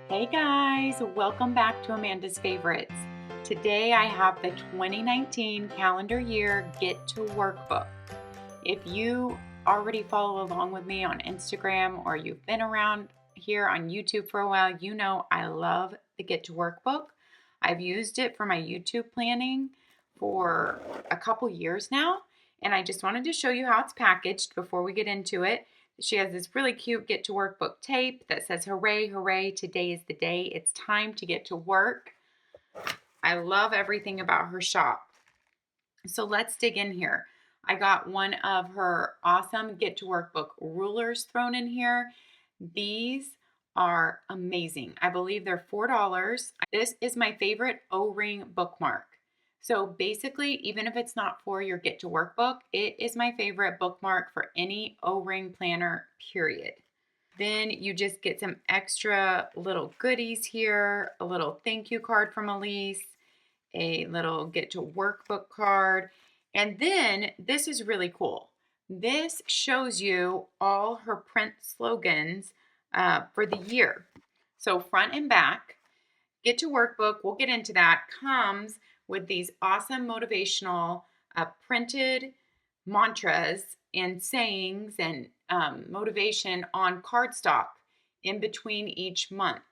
Hey guys, welcome back to Amanda's Favorites. Today I have the 2019 calendar year Get to Work book. If you already follow along with me on Instagram or you've been around here on YouTube for a while, you know I love the Get to Work book. I've used it for my YouTube planning for a couple years now, and I just wanted to show you how it's packaged before we get into it. She has this really cute Get to Work book tape that says, "Hooray, hooray, today is the day. It's time to get to work." I love everything about her shop. So let's dig in here. I got one of her awesome Get to Work book rulers thrown in here. These are amazing. I believe they're $4. This is my favorite O-ring bookmark. So basically, even if it's not for your Get to Work book, it is my favorite bookmark for any O-ring planner, period. Then you just get some extra little goodies here, a little thank you card from Elise, a little Get to Work book card, and then this is really cool. This shows you all her print slogans for the year. So front and back, Get to Work book, we'll get into that, comes with these awesome motivational printed mantras and sayings and motivation on cardstock in between each month.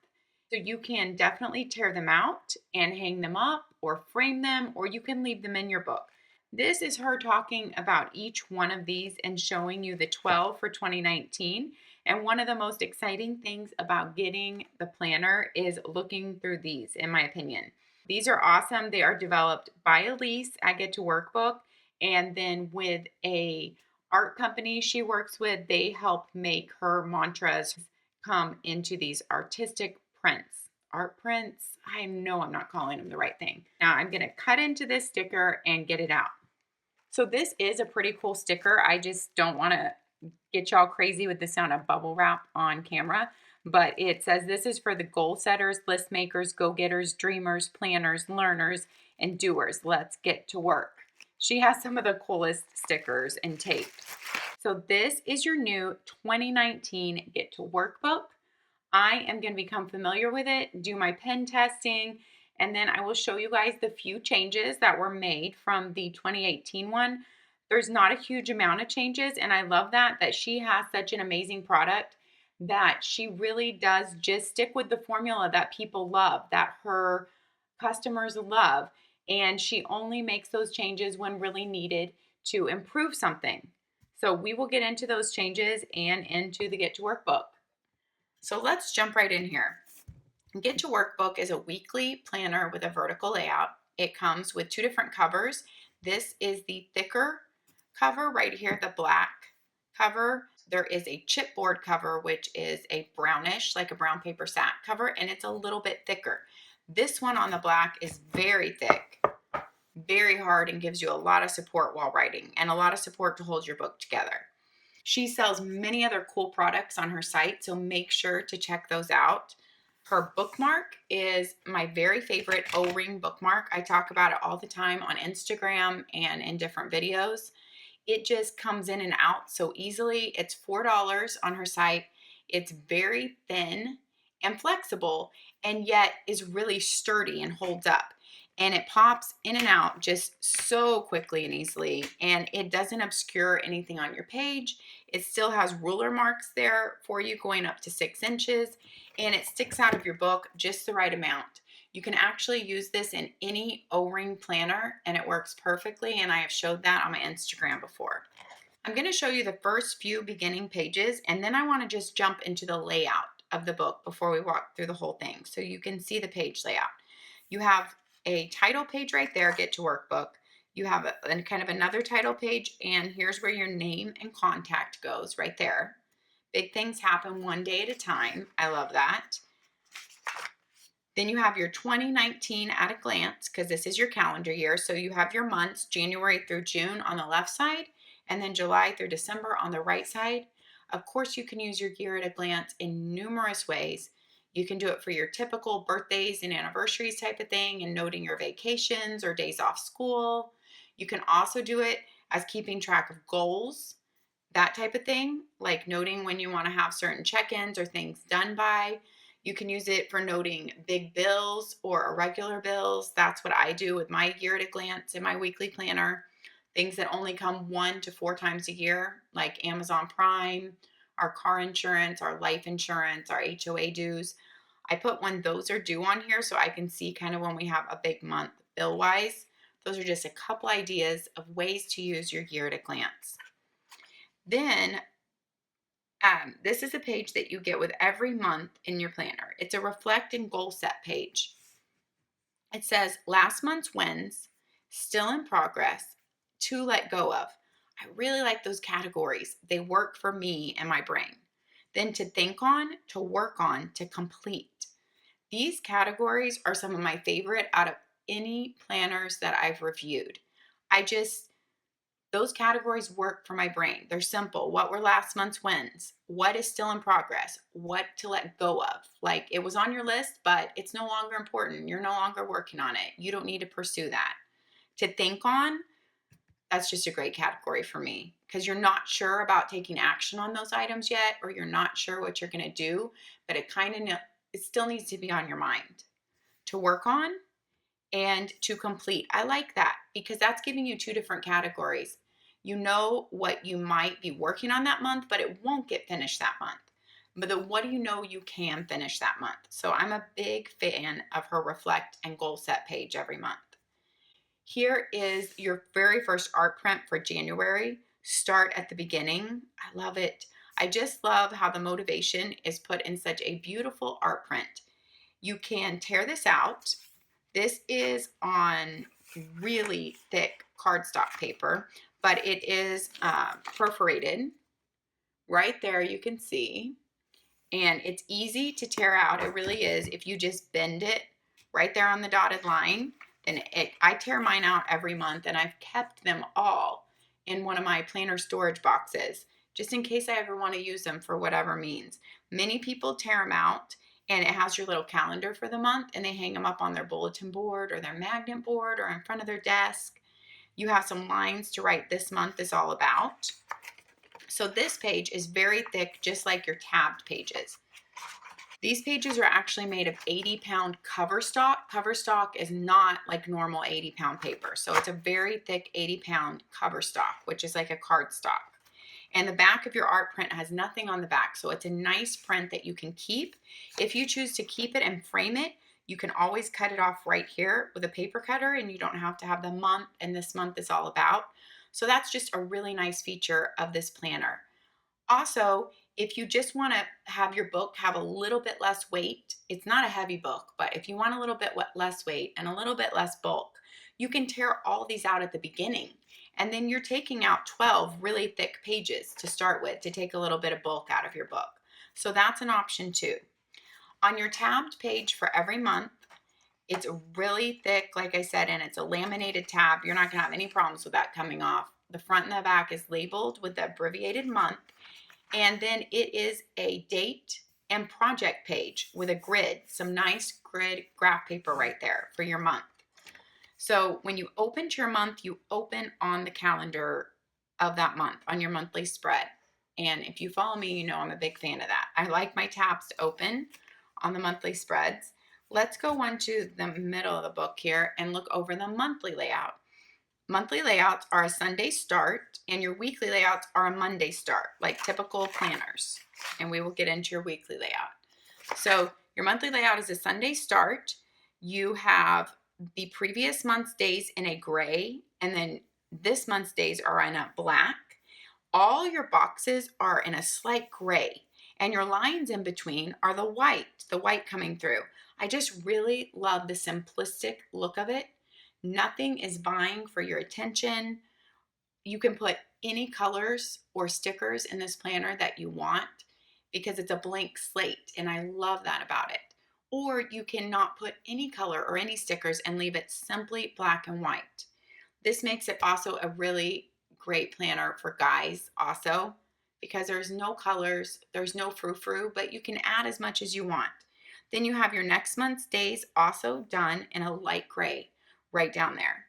So you can definitely tear them out and hang them up or frame them, or you can leave them in your book. This is her talking about each one of these and showing you the 12 for 2019. And one of the most exciting things about getting the planner is looking through these, in my opinion. These are awesome. They are developed by Elise at Get to Work book, and then with a art company she works with, they help make her mantras come into these artistic prints. Art prints? I know I'm not calling them the right thing. Now I'm going to cut into this sticker and get it out. So this is a pretty cool sticker. I just don't want to get y'all crazy with the sound of bubble wrap on camera, but it says this is for the goal setters, list makers, go-getters, dreamers, planners, learners, and doers. Let's get to work. She has some of the coolest stickers and tape. So this is your new 2019 Get to Work book. I am going to become familiar with it, do my pen testing, and then I will show you guys the few changes that were made from the 2018 one. There's not a huge amount of changes, and I love that she has such an amazing product that she really does just stick with the formula that people love, that her customers love, and she only makes those changes when really needed to improve something. So we will get into those changes and into the Get to Work book. So let's jump right in here. Get to Work book is a weekly planner with a vertical layout. It comes with two different covers. This is the thicker cover right here, the black cover. There is a chipboard cover, which is a brownish, like a brown paper sack cover, and it's a little bit thicker. This one on the black is very thick, very hard, and gives you a lot of support while writing and a lot of support to hold your book together. She sells many other cool products on her site, so make sure to check those out. Her bookmark is my very favorite O-ring bookmark. I talk about it all the time on Instagram and in different videos. It just comes in and out so easily. It's $4 on her site. It's very thin and flexible, and yet is really sturdy and holds up. And it pops in and out just so quickly and easily, and it doesn't obscure anything on your page. It still has ruler marks there for you going up to 6 inches, and it sticks out of your book just the right amount. You can actually use this in any O-ring planner, and it works perfectly, and I have showed that on my Instagram before. I'm going to show you the first few beginning pages, and then I want to just jump into the layout of the book before we walk through the whole thing so you can see the page layout. You have a title page right there, Get to Work book. You have a kind of another title page, and here's where your name and contact goes right there. Big things happen one day at a time. I love that. Then you have your 2019 at a glance, because this is your calendar year. So you have your months, January through June on the left side, and then July through December on the right side. Of course, you can use your year at a glance in numerous ways. You can do it for your typical birthdays and anniversaries type of thing and noting your vacations or days off school. You can also do it as keeping track of goals, that type of thing, like noting when you want to have certain check-ins or things done by. You can use it for noting big bills or irregular bills. That's what I do with my year at a glance in my weekly planner. Things that only come 1 to 4 times a year, like Amazon Prime, our car insurance, our life insurance, our HOA dues. I put when those are due on here so I can see kind of when we have a big month bill wise. Those are just a couple ideas of ways to use your year at a glance. Then this is a page that you get with every month in your planner. It's a reflect and goal set page. It says last month's wins, still in progress, to let go of. I really like those categories. They work for me and my brain. Then to think on, to work on, to complete. These categories are some of my favorite out of any planners that I've reviewed. Those categories work for my brain. They're simple. What were last month's wins? What is still in progress? What to let go of? Like it was on your list, but it's no longer important. You're no longer working on it. You don't need to pursue that. To think on, that's just a great category for me because you're not sure about taking action on those items yet, or you're not sure what you're going to do, but it still needs to be on your mind. To work on and to complete. I like that because that's giving you 2 different categories. You know what you might be working on that month, but it won't get finished that month. But what do you know you can finish that month? So I'm a big fan of her reflect and goal set page every month. Here is your very first art print for January. Start at the beginning. I love it. I just love how the motivation is put in such a beautiful art print. You can tear this out. This is on really thick cardstock paper, but it is perforated. Right there you can see. And it's easy to tear out. It really is. If you just bend it right there on the dotted line, then I tear mine out every month, and I've kept them all in one of my planner storage boxes, just in case I ever want to use them for whatever means. Many people tear them out, and it has your little calendar for the month, and they hang them up on their bulletin board or their magnet board or in front of their desk. You have some lines to write this month is all about. So this page is very thick, just like your tabbed pages. These pages are actually made of 80-pound cover stock. Cover stock is not like normal 80-pound paper. So it's a very thick 80-pound cover stock, which is like a card stock. And the back of your art print has nothing on the back. So it's a nice print that you can keep. If you choose to keep it and frame it, you can always cut it off right here with a paper cutter, and you don't have to have the month and this month is all about. So that's just a really nice feature of this planner. Also, if you just want to have your book have a little bit less weight, it's not a heavy book, but if you want a little bit less weight and a little bit less bulk, you can tear all these out at the beginning. And then you're taking out 12 really thick pages to start with to take a little bit of bulk out of your book. So that's an option too. On your tabbed page for every month, it's really thick, like I said, and it's a laminated tab. You're not going to have any problems with that coming off. The front and the back is labeled with the abbreviated month. And then it is a date and project page with a grid, some nice grid graph paper right there for your month. So when you open to your month, you open on the calendar of that month on your monthly spread. And if you follow me, you know I'm a big fan of that. I like my tabs to open on the monthly spreads. Let's go on to the middle of the book here and look over the monthly layout. Monthly layouts are a Sunday start, and your weekly layouts are a Monday start, like typical planners. And we will get into your weekly layout. So your monthly layout is a Sunday start. You have the previous month's days in a gray, and then this month's days are in a black. All your boxes are in a slight gray, and your lines in between are the white coming through. I just really love the simplistic look of it. Nothing is vying for your attention. You can put any colors or stickers in this planner that you want because it's a blank slate, and I love that about it. Or you can not put any color or any stickers and leave it simply black and white. This makes it also a really great planner for guys also because there's no colors, there's no frou-frou, but you can add as much as you want. Then you have your next month's days also done in a light gray right down there.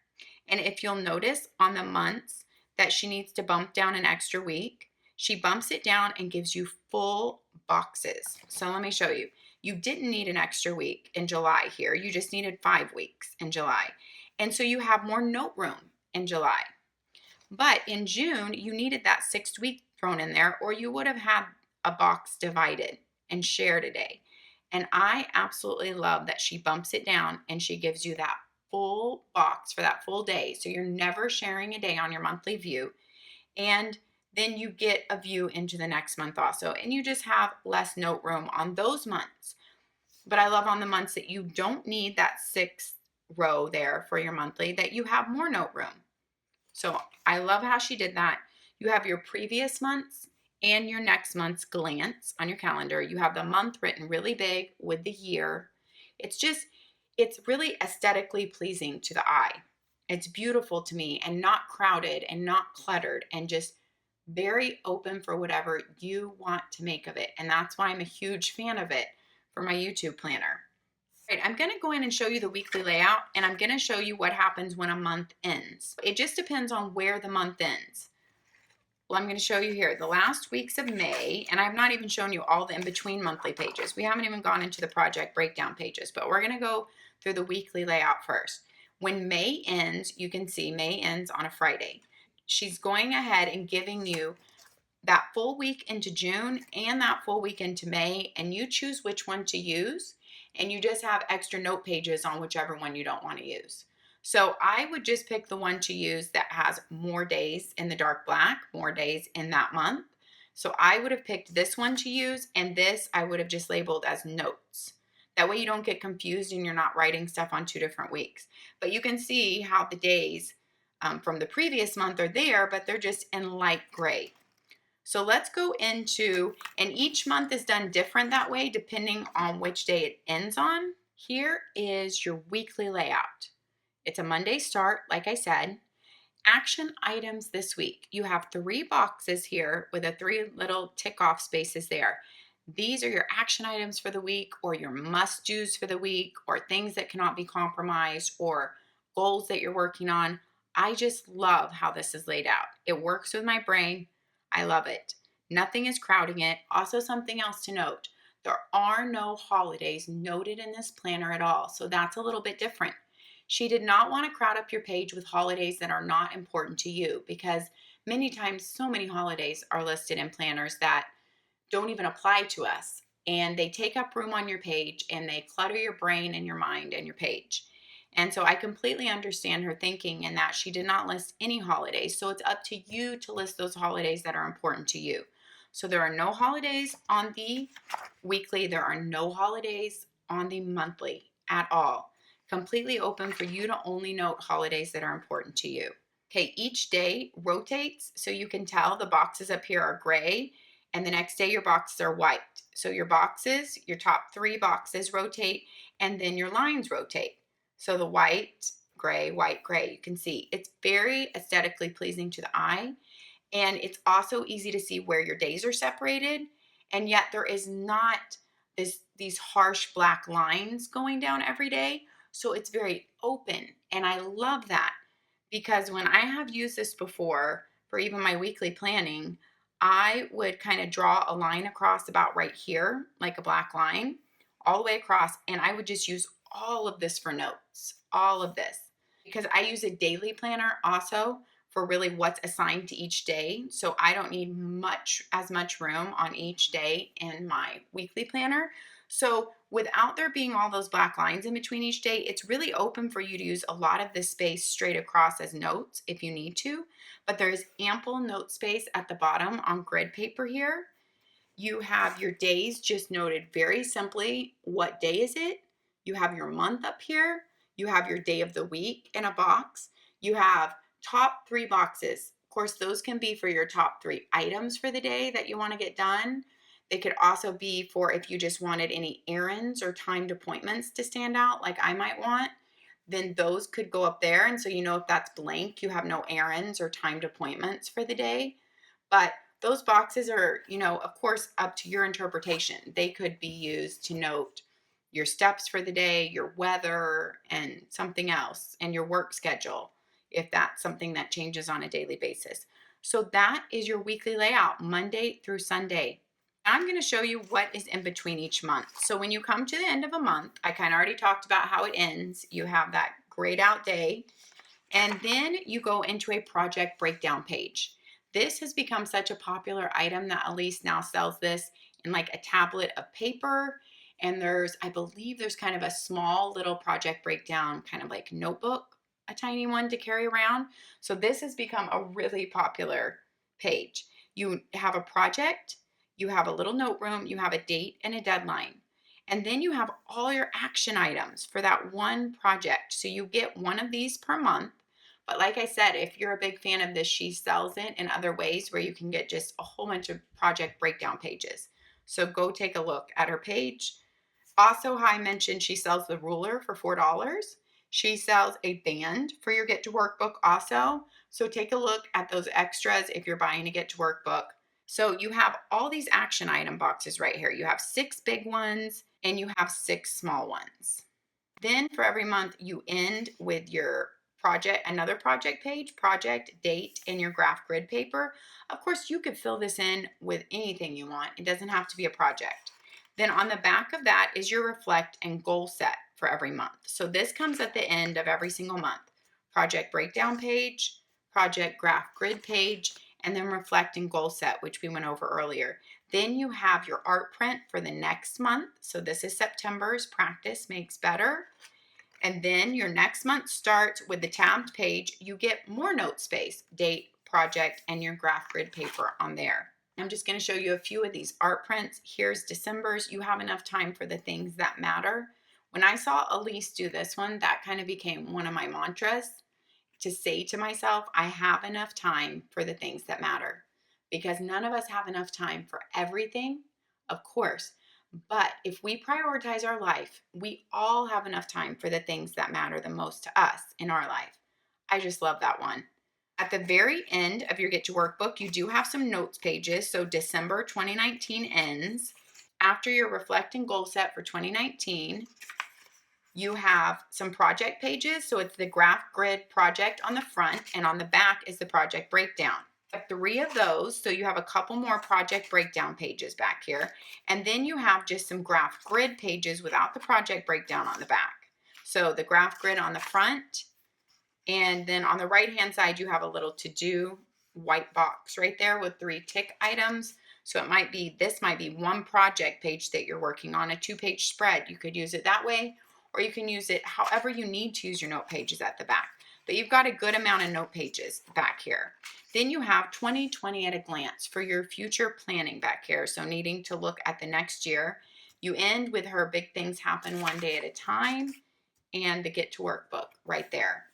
And if you'll notice on the months that she needs to bump down an extra week, she bumps it down and gives you full boxes. So let me show you. You didn't need an extra week in July here. You just needed 5 weeks in July. And so you have more note room in July. But in June, you needed that 6th week thrown in there, or you would have had a box divided and shared a day. And I absolutely love that she bumps it down and she gives you that full box for that full day. So you're never sharing a day on your monthly view. And then you get a view into the next month also. And you just have less note room on those months. But I love on the months that you don't need that 6th row there for your monthly, that you have more note room. So I love how she did that. You have your previous months and your next month's glance on your calendar. You have the month written really big with the year. It's really aesthetically pleasing to the eye. It's beautiful to me and not crowded and not cluttered and just very open for whatever you want to make of it. And that's why I'm a huge fan of it for my YouTube planner. Right, I'm going to go in and show you the weekly layout, and I'm going to show you what happens when a month ends. It just depends on where the month ends. Well, I'm going to show you here the last weeks of May, and I've not even shown you all the in-between monthly pages. We haven't even gone into the project breakdown pages, but we're going to go through the weekly layout first. When May ends, you can see May ends on a Friday. She's going ahead and giving you that full week into June and that full week into May, and you choose which one to use. And you just have extra note pages on whichever one you don't want to use. So I would just pick the one to use that has more days in the dark black, more days in that month. So I would have picked this one to use, and this I would have just labeled as notes. That way you don't get confused and you're not writing stuff on 2 different weeks. But you can see how the days from the previous month are there, but they're just in light gray. So let's go into, and each month is done different that way depending on which day it ends on. Here is your weekly layout. It's a Monday start, like I said. Action items this week. You have 3 boxes here with the 3 little tick off spaces there. These are your action items for the week, or your must-dos for the week, or things that cannot be compromised, or goals that you're working on. I just love how this is laid out. It works with my brain. I love it. Nothing is crowding it. Also, something else to note, there are no holidays noted in this planner at all, so that's a little bit different. She did not want to crowd up your page with holidays that are not important to you, because many times so many holidays are listed in planners that don't even apply to us, and they take up room on your page and they clutter your brain and your mind and your page. And so I completely understand her thinking in that she did not list any holidays. So it's up to you to list those holidays that are important to you. So there are no holidays on the weekly. There are no holidays on the monthly at all. Completely open for you to only note holidays that are important to you. Okay, each day rotates, so you can tell the boxes up here are gray, and the next day your boxes are white. So your boxes, your top 3 boxes rotate, and then your lines rotate. So the white, gray, you can see it's very aesthetically pleasing to the eye. And it's also easy to see where your days are separated. And yet there is not these harsh black lines going down every day. So it's very open. And I love that, because when I have used this before for even my weekly planning, I would kind of draw a line across about right here, like a black line, all the way across. And I would just use all of this for notes, all of this, because I use a daily planner also for really what's assigned to each day. So I don't need as much room on each day in my weekly planner. So without there being all those black lines in between each day, it's really open for you to use a lot of this space straight across as notes if you need to. But there is ample note space at the bottom on grid paper here. You have your days just noted very simply. What day is it? You have your month up here. You have your day of the week in a box. You have top 3 boxes. Of course, those can be for your top 3 items for the day that you want to get done. They could also be for if you just wanted any errands or timed appointments to stand out, like I might want, then those could go up there. And so you know if that's blank, you have no errands or timed appointments for the day. But those boxes are, of course, up to your interpretation. They could be used to note your steps for the day, your weather, and something else, and your work schedule, if that's something that changes on a daily basis. So that is your weekly layout, Monday through Sunday. I'm going to show you what is in between each month. So when you come to the end of a month, I kind of already talked about how it ends. You have that grayed out day, and then you go into a project breakdown page. This has become such a popular item that Elise now sells this in like a tablet of paper. And I believe there's kind of a small little project breakdown, kind of like notebook, a tiny one to carry around. So this has become a really popular page. You have a project, you have a little note room, you have a date and a deadline. And then you have all your action items for that one project. So you get one of these per month. But like I said, if you're a big fan of this, she sells it in other ways where you can get just a whole bunch of project breakdown pages. So go take a look at her page. Also, how I mentioned she sells the ruler for $4. She sells a band for your Get to Work book also. So take a look at those extras if you're buying a Get to Work book. So you have all these action item boxes right here. You have 6 big ones and you have 6 small ones. Then for every month, you end with your project, another project page, project, date, and your graph grid paper. Of course, you could fill this in with anything you want. It doesn't have to be a project. Then on the back of that is your reflect and goal set for every month. So this comes at the end of every single month. Project breakdown page, project graph grid page, and then reflect and goal set, which we went over earlier. Then you have your art print for the next month. So this is September's Practice Makes Better. And then your next month starts with the tabbed page. You get more note space, date, project, and your graph grid paper on there. I'm just going to show you a few of these art prints. Here's December's. You have enough time for the things that matter. When I saw Elise do this one, that kind of became one of my mantras to say to myself, I have enough time for the things that matter. Because none of us have enough time for everything, of course. But if we prioritize our life, we all have enough time for the things that matter the most to us in our life. I just love that one. At the very end of your Get to Work book, you do have some notes pages. So December 2019 ends. After your reflect and goal set for 2019, you have some project pages. So it's the graph grid project on the front, and on the back is the project breakdown. 3 of those, so you have a couple more project breakdown pages back here, and then you have just some graph grid pages without the project breakdown on the back. So the graph grid on the front, and then on the right hand side you have a little to-do white box right there with 3 tick items. So this might be one project page that you're working on, a 2-page spread. You could use it that way, or you can use it however you need to use your note pages at the back. But you've got a good amount of note pages back here. Then you have 2020 at a glance for your future planning back here. So needing to look at the next year. You end with her Big Things Happen One Day at a Time and the Get to Work book right there.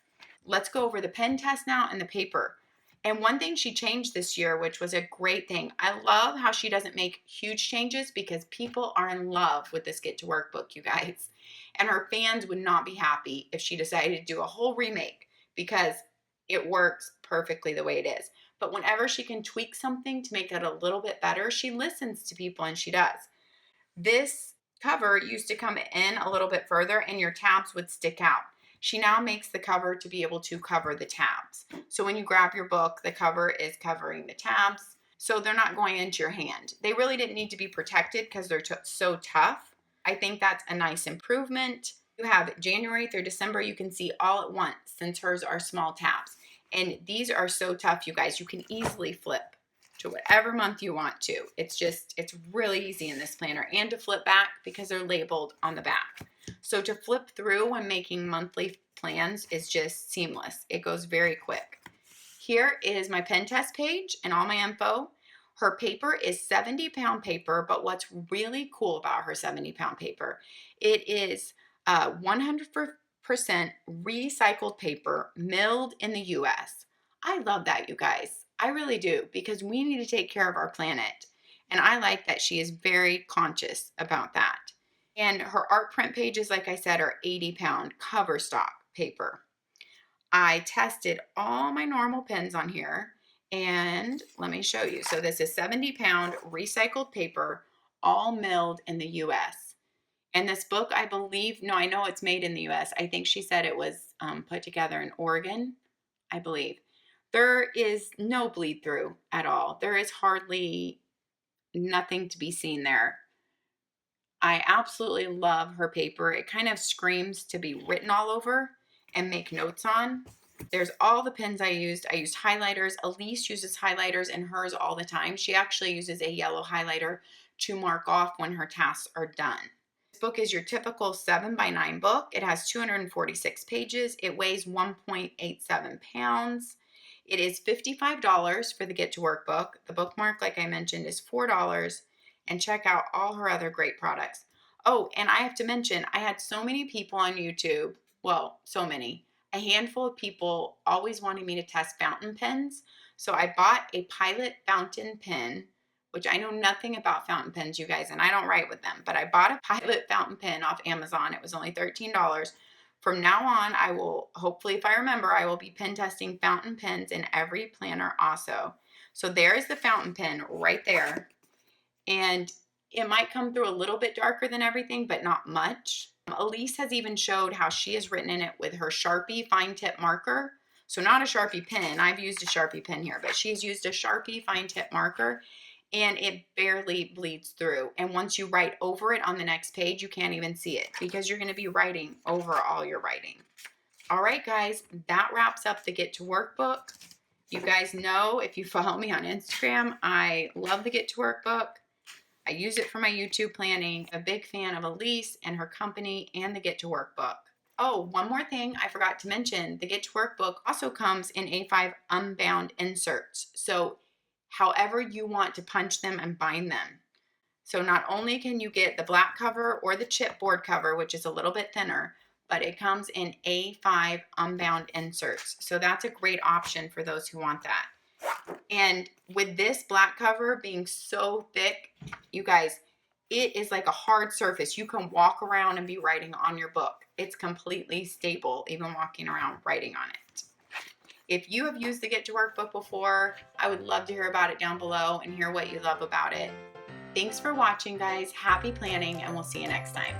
Let's go over the pen test now and the paper. And one thing she changed this year, which was a great thing. I love how she doesn't make huge changes because people are in love with this Get to Work book, you guys. And her fans would not be happy if she decided to do a whole remake, because it works perfectly the way it is. But whenever she can tweak something to make it a little bit better, she listens to people and she does. This cover used to come in a little bit further and your tabs would stick out. She now makes the cover to be able to cover the tabs. So when you grab your book, the cover is covering the tabs, so they're not going into your hand. They really didn't need to be protected because they're so tough. I think that's a nice improvement. You have January through December, you can see all at once since hers are small tabs. And these are so tough, you guys. You can easily flip to whatever month you want to. It's really easy in this planner, and to flip back because they're labeled on the back. So to flip through when making monthly plans is just seamless. It goes very quick. Here is my pen test page and all my info. Her paper is 70-pound paper, but what's really cool about her 70-pound paper, it is 100% recycled paper milled in the US. I love that, you guys. I really do, because we need to take care of our planet. And I like that she is very conscious about that. And her art print pages, like I said, are 80-pound cover stock paper. I tested all my normal pens on here, and let me show you. So this is 70-pound recycled paper, all milled in the US. And this book, I know it's made in the US. I think she said it was put together in Oregon, I believe. There is no bleed through at all. There is hardly nothing to be seen there. I absolutely love her paper. It kind of screams to be written all over and make notes on. There's all the pens I used. I used highlighters. Elise uses highlighters in hers all the time. She actually uses a yellow highlighter to mark off when her tasks are done. This book is your typical 7x9 book. It has 246 pages. It weighs 1.87 pounds. It is $55 for the Get to Work book. The bookmark, like I mentioned, is $4. And check out all her other great products. Oh, and I have to mention, I had so many people on YouTube, well, so many, a handful of people always wanting me to test fountain pens. So I bought a Pilot fountain pen, which I know nothing about fountain pens, you guys, and I don't write with them, but I bought a Pilot fountain pen off Amazon. It was only $13. From now on, I will, hopefully if I remember, I will be pen testing fountain pens in every planner also. So there's the fountain pen right there. And it might come through a little bit darker than everything, but not much. Elise has even showed how she has written in it with her Sharpie fine tip marker. So not a Sharpie pen. I've used a Sharpie pen here, but she's used a Sharpie fine tip marker and it barely bleeds through. And once you write over it on the next page, you can't even see it because you're going to be writing over all your writing. All right, guys, that wraps up the Get to Work book. You guys know, if you follow me on Instagram, I love the Get to Work book. I use it for my YouTube planning. I'm a big fan of Elise and her company and the Get to Work book. Oh, one more thing I forgot to mention. The Get to Work book also comes in A5 unbound inserts. So however you want to punch them and bind them. So not only can you get the black cover or the chipboard cover, which is a little bit thinner, but it comes in A5 unbound inserts. So that's a great option for those who want that. And with this black cover being so thick, you guys, it is like a hard surface. You can walk around and be writing on your book. It's completely stable, even walking around writing on it. If you have used the Get to Work book before, I would love to hear about it down below and hear what you love about it. Thanks for watching, guys. Happy planning, and we'll see you next time.